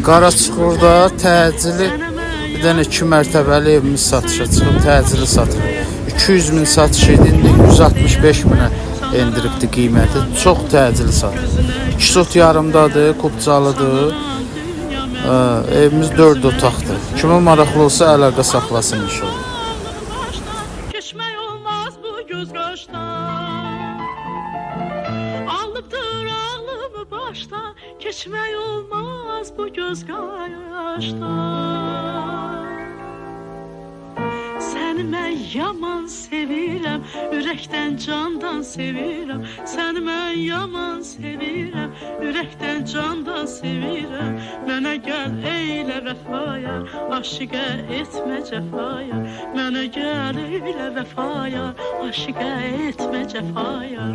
Qaraçuxurda təcili bir dənə 2 mərtəbəli evimiz satışa çıxıb, təcili satılır. 200 min satış idi, indi 165 minə endiribdi qiyməti. Çox təcili satılır. 2 sot yarımdadır, Qubcalıdır. Evimiz 4 otaqdır. Kimə maraqlı olsa əlaqə saxlasın inşallah. Keçmək olmaz bu göz qaşdan. Alıbdır ağlımı başdan. Keçmək olmaz bu göz qaşdan. Səni mən yaman sevirəm, ürəkdən candan sevirəm. Səni mən yaman sevirəm, ürəkdən candan sevirəm. Mənə gəl eylə vəfaya, aşiqə etmə cəfaya. Mənə gəl eylə vəfaya, aşiqə etmə cəfaya.